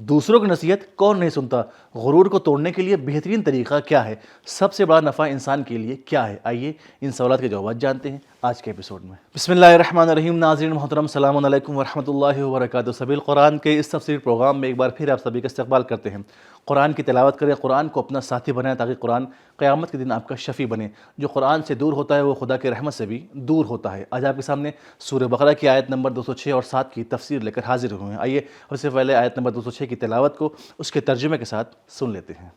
دوسروں کی نصیحت کون نہیں سنتا؟ غرور کو توڑنے کے لیے بہترین طریقہ کیا ہے؟ سب سے بڑا نفع انسان کے لیے کیا ہے؟ آئیے ان سوالات کے جوابات جانتے ہیں آج کے ایپیسوڈ میں۔ بسم اللہ الرحمن الرحیم۔ ناظرین محترم، السلام علیکم ورحمۃ اللہ وبرکاتہ۔ سبیل قرآن کے اس تفسیر پروگرام میں ایک بار پھر آپ سبھی کا استقبال کرتے ہیں۔ قرآن کی تلاوت کریں، قرآن کو اپنا ساتھی بنائیں تاکہ قرآن قیامت کے دن آپ کا شفیع بنے۔ جو قرآن سے دور ہوتا ہے وہ خدا کے رحمت سے بھی دور ہوتا ہے۔ آج آپ کے سامنے سورہ بقرہ کی آیت نمبر 206 اور 7 کی تفسیر لے کر حاضر ہوئے ہیں۔ آئیے سب سے پہلے آیت نمبر 206 کی تلاوت کو اس کے ترجمے کے ساتھ سن لیتے ہیں۔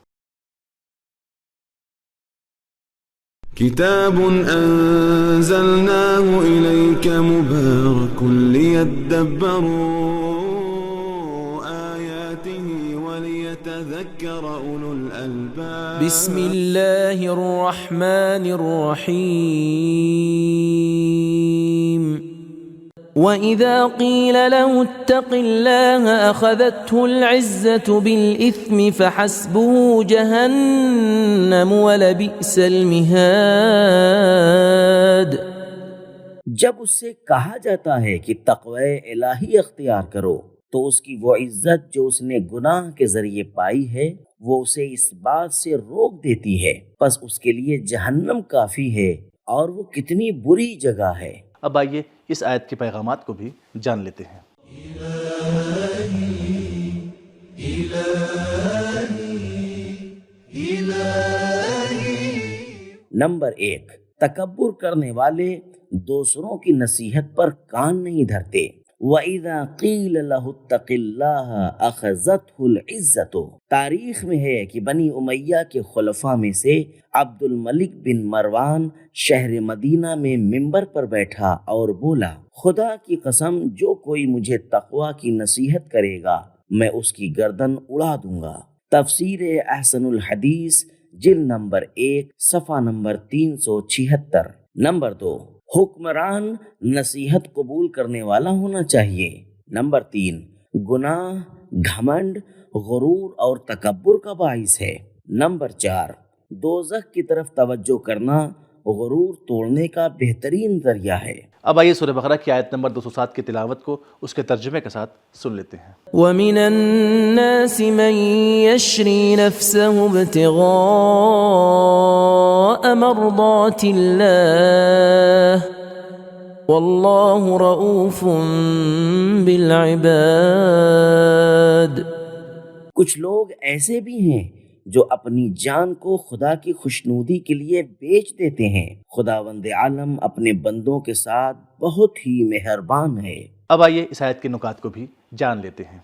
کتاب انزلناه الیک مبارک لیدبروا آیاته ولیتذکر اولو الالباب۔ بسم اللہ الرحمن الرحیم۔ وَإِذَا قِيلَ لَهُ اتَّقِ اللَّهَ أَخَذَتْهُ الْعِزَّةُ بِالْإِثْمِ فَحَسْبُهُ جَهَنَّمُ وَلَبِئْسَ الْمِهَادُ۔ جب اس سے کہا جاتا ہے کہ تقوی الہی اختیار کرو تو اس کی وہ عزت جو اس نے گناہ کے ذریعے پائی ہے وہ اسے اس بات سے روک دیتی ہے، پس اس کے لیے جہنم کافی ہے اور وہ کتنی بری جگہ ہے۔ اب آئیے اس آیت کے پیغامات کو بھی جان لیتے ہیں۔ نمبر 1، تکبر کرنے والے دوسروں کی نصیحت پر کان نہیں دھرتے۔ وَإِذَا قِيلَ لَهُ اتَّقِ اللَّهَ أَخَذَتْهُ الْعِزَّةُ۔ تاریخ میں ہے کہ بنی امیہ کے خلفاء میں سے عبد الملک بن مروان شہر مدینہ میں منبر پر بیٹھا اور بولا، خدا کی قسم جو کوئی مجھے تقوی کی نصیحت کرے گا میں اس کی گردن اڑا دوں گا۔ تفسیر احسن الحدیث جلد نمبر 1 صفحہ نمبر 376۔ نمبر 2، حکمران نصیحت قبول کرنے والا ہونا چاہیے۔ نمبر 3، گناہ گھمنڈ، غرور اور تکبر کا باعث ہے۔ نمبر 4، دوزخ کی طرف توجہ کرنا غرور توڑنے کا بہترین ذریعہ ہے۔ اب آئیے سورہ بقرہ کی آیت نمبر 207 کی تلاوت کو اس کے ترجمے کے ساتھ سن لیتے ہیں۔ وَمِنَ النَّاسِ مَن يَشْرِي نَفْسَهُ ابْتِغَاءَ مَرْضَاتِ اللَّهِ وَاللَّهُ رَءُوفٌ بِالْعِبَادِ۔ کچھ لوگ ایسے بھی ہیں جو اپنی جان کو خدا کی خوشنودی کے لیے بیچ دیتے ہیں۔ خداوند عالم اپنے بندوں کے ساتھ بہت ہی مہربان ہے۔ اب آئیے اس آیت کے نکات کو بھی جان لیتے ہیں۔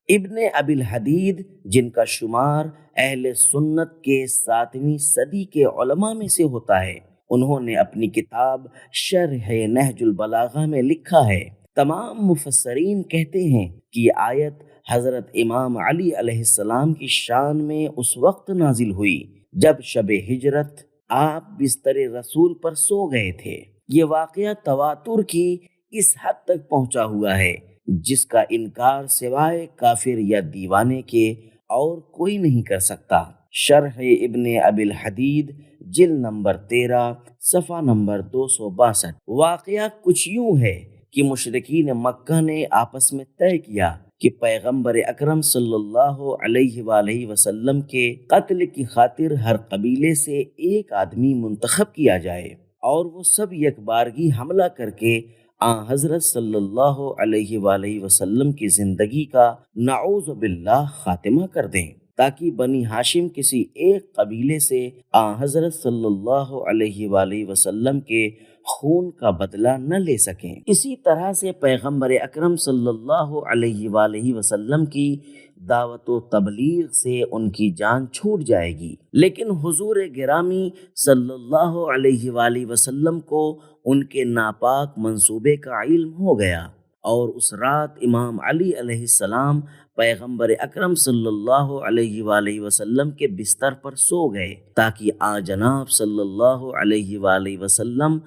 ابن ابی الحدید، جن کا شمار اہل سنت کے 7ویں صدی کے علماء میں سے ہوتا ہے، انہوں نے اپنی کتاب شرح نہج البلاغہ میں لکھا ہے، تمام مفسرین کہتے ہیں کہ یہ آیت حضرت امام علی علیہ السلام کی شان میں اس وقت نازل ہوئی جب شب ہجرت آپ بستر رسول پر سو گئے تھے۔ یہ واقعہ تواتر کی اس حد تک پہنچا ہوا ہے جس کا انکار سوائے کافر یا دیوانے کے اور کوئی نہیں کر سکتا۔ شرح ابن ابی الحدید جلد نمبر 13 صفحہ نمبر 262۔ واقعہ کچھ یوں ہے کہ مشرکین مکہ نے آپس میں طے کیا کہ پیغمبر اکرم صلی اللہ علیہ وآلہ وسلم کے قتل کی خاطر ہر قبیلے سے ایک آدمی منتخب کیا جائے اور وہ سب یکبارگی حملہ کر کے حضرت صلی اللہ علیہ وآلہ وسلم کی زندگی کا نعوذ باللہ خاتمہ کر دیں، تاکہ بنی ہاشم کسی ایک قبیلے سے حضرت صلی اللہ علیہ وآلہ وسلم کے خون کا بدلہ نہ لے سکیں۔ اسی طرح سے پیغمبر اکرم صلی اللہ علیہ وآلہ وسلم کی دعوت و تبلیغ سے ان کی جان چھوٹ جائے گی، لیکن حضور گرامی صلی اللہ علیہ وآلہ وسلم کو ان کے ناپاک منصوبے کا علم ہو گیا اور اس رات امام علی علیہ السلام پیغمبر اکرم صلی اللہ علیہ وآلہ وسلم کے بستر پر سو گئے تاکہ جناب صلی اللہ علیہ وآلہ وسلم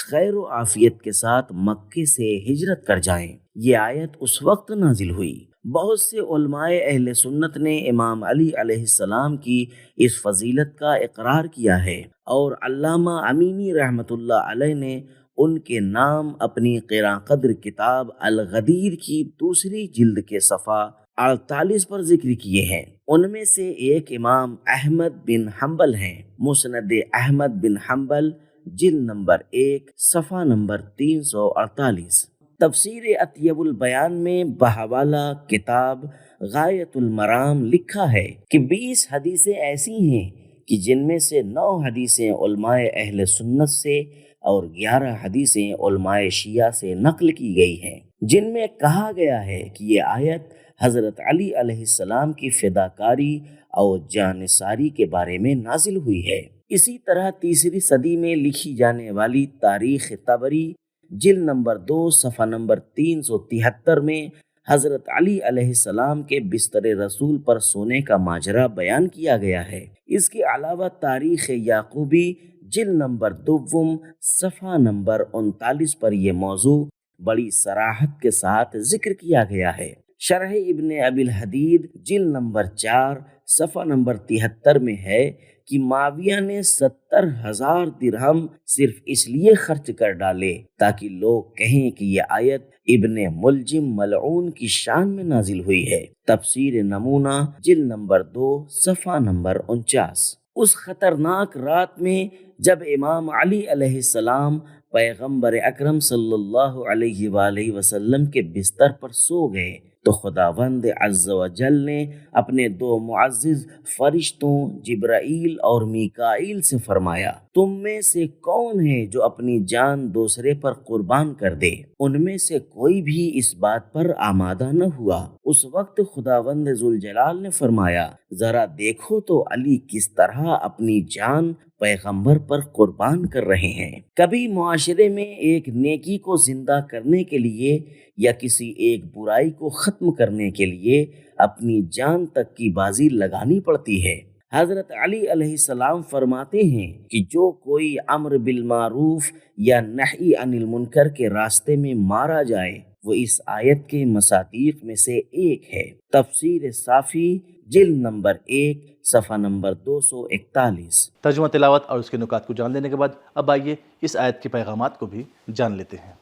خیر و عافیت کے ساتھ مکے سے ہجرت کر جائیں۔ یہ آیت اس وقت نازل ہوئی بہت سے علماء اہل سنت نے امام علی علیہ السلام کی اس فضیلت کا اقرار کیا ہے، اور علامہ امینی رحمۃ اللہ علیہ نے ان کے نام اپنی قراء قدر کتاب الغدیر کی دوسری جلد کے صفحہ 48 پر ذکر کیے ہیں۔ ان میں سے ایک امام احمد بن حنبل ہیں۔ مسند احمد بن حنبل جلد نمبر 1 صفحہ نمبر 348۔ تفسیر اطیب البیان میں بحوالہ کتاب غایت المرام لکھا ہے کہ 20 حدیثیں ایسی ہیں کہ جن میں سے 9 حدیثیں علماء اہل سنت سے اور 11 حدیثیں علماء شیعہ سے نقل کی گئی ہیں، جن میں کہا گیا ہے کہ یہ آیت حضرت علی علیہ السلام کی فداکاری اور جانثاری کے بارے میں نازل ہوئی ہے۔ اسی طرح تیسری صدی میں لکھی جانے والی تاریخ طبری جلد نمبر 2 صفحہ نمبر 373 میں حضرت علی علیہ السلام کے بستر رسول پر سونے کا ماجرا بیان کیا گیا ہے۔ اس کے علاوہ تاریخ یعقوبی جلد نمبر 2 صفحہ نمبر 39 پر یہ موضوع بڑی صراحت کے ساتھ ذکر کیا گیا ہے۔ شرح ابن ابی الحدید جلد نمبر 4 صفحہ نمبر 73 میں ہے کہ معاویہ نے 70,000 درہم صرف اس لیے خرچ کر ڈالے تاکہ لوگ کہیں کہ یہ آیت ابن ملجم ملعون کی شان میں نازل ہوئی ہے۔ تفسیر نمونہ جلد نمبر 2 صفحہ نمبر 49۔ اس خطرناک رات میں جب امام علی علیہ السلام پیغمبر اکرم صلی اللہ علیہ وآلہ وسلم کے بستر پر سو گئے تو خداوند عز و جل نے اپنے 2 معزز فرشتوں جبرائیل اور میکائیل سے فرمایا، تم میں سے کون ہے جو اپنی جان دوسرے پر قربان کر دے؟ ان میں سے کوئی بھی اس بات پر آمادہ نہ ہوا۔ اس وقت خداوند ذوالجلال نے فرمایا، ذرا دیکھو تو علی کس طرح اپنی جان پیغمبر پر قربان کر رہے ہیں۔ کبھی معاشرے میں ایک نیکی کو زندہ کرنے کے لیے یا کسی ایک برائی کو ختم کرنے کے لیے اپنی جان تک کی بازی لگانی پڑتی ہے۔ حضرت علی علیہ السلام فرماتے ہیں کہ جو کوئی امر بالمعروف یا نہی عن المنکر کے راستے میں مارا جائے وہ اس آیت کے مصادیق میں سے ایک ہے۔ تفسیر صافی جلد نمبر 1 صفحہ نمبر 241۔ ترجمہ تلاوت اور اس کے نکات کو جان لینے کے بعد اب آئیے اس آیت کے پیغامات کو بھی جان لیتے ہیں۔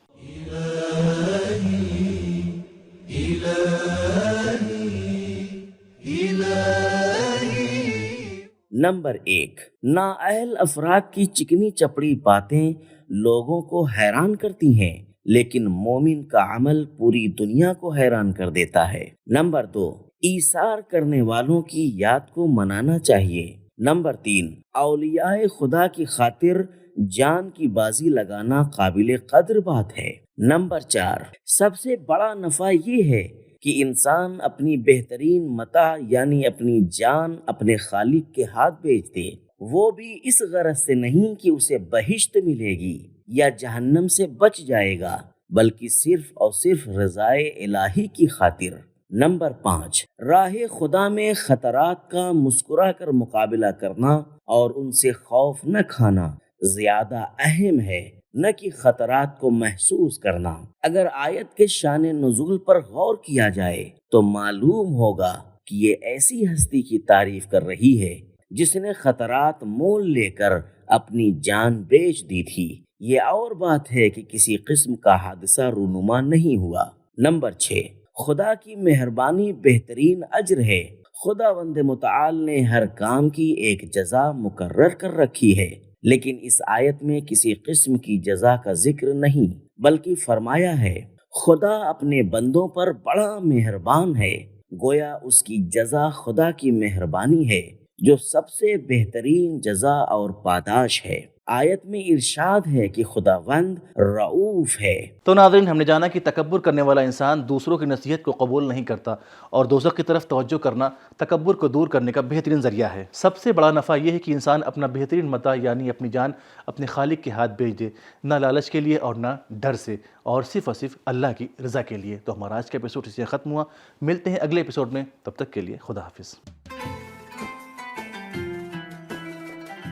نمبر 1، نااہل افراد کی چکنی چپڑی باتیں لوگوں کو حیران کرتی ہیں، لیکن مومن کا عمل پوری دنیا کو حیران کر دیتا ہے۔ نمبر 2، ایثار کرنے والوں کی یاد کو منانا چاہیے۔ نمبر 3، اولیاء خدا کی خاطر جان کی بازی لگانا قابل قدر بات ہے۔ نمبر 4، سب سے بڑا نفع یہ ہے کہ انسان اپنی بہترین متاع یعنی اپنی جان اپنے خالق کے ہاتھ بیچ دے، وہ بھی اس غرض سے نہیں کہ اسے بہشت ملے گی یا جہنم سے بچ جائے گا، بلکہ صرف اور صرف رضائے الہی کی خاطر۔ نمبر 5، راہ خدا میں خطرات کا مسکرا کر مقابلہ کرنا اور ان سے خوف نہ کھانا زیادہ اہم ہے نہ کہ خطرات کو محسوس کرنا۔ اگر آیت کے شان نزول پر غور کیا جائے تو معلوم ہوگا کہ یہ ایسی ہستی کی تعریف کر رہی ہے جس نے خطرات مول لے کر اپنی جان بیچ دی تھی۔ یہ اور بات ہے کہ کسی قسم کا حادثہ رونما نہیں ہوا۔ نمبر 6، خدا کی مہربانی بہترین اجر ہے۔ خداوند متعال نے ہر کام کی ایک جزا مقرر کر رکھی ہے، لیکن اس آیت میں کسی قسم کی جزا کا ذکر نہیں، بلکہ فرمایا ہے خدا اپنے بندوں پر بڑا مہربان ہے، گویا اس کی جزا خدا کی مہربانی ہے جو سب سے بہترین جزا اور پاداش ہے۔ آیت میں ارشاد ہے کہ خداوند رؤوف ہے۔ تو ناظرین، ہم نے جانا کہ تکبر کرنے والا انسان دوسروں کی نصیحت کو قبول نہیں کرتا اور دوزخ کی طرف توجہ کرنا تکبر کو دور کرنے کا بہترین ذریعہ ہے۔ سب سے بڑا نفع یہ ہے کہ انسان اپنا بہترین متاع یعنی اپنی جان اپنے خالق کے ہاتھ بیچ دے، نہ لالچ کے لیے اور نہ ڈر سے، اور صرف اور صرف اللہ کی رضا کے لیے۔ تو ہمارا آج کا ایپیسوڈ اس سے ختم ہوا، ملتے ہیں اگلے ایپیسوڈ میں، تب تک کے لیے خدا حافظ۔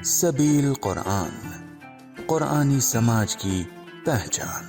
سبیل قرآن، قرآنی سماج کی پہچان۔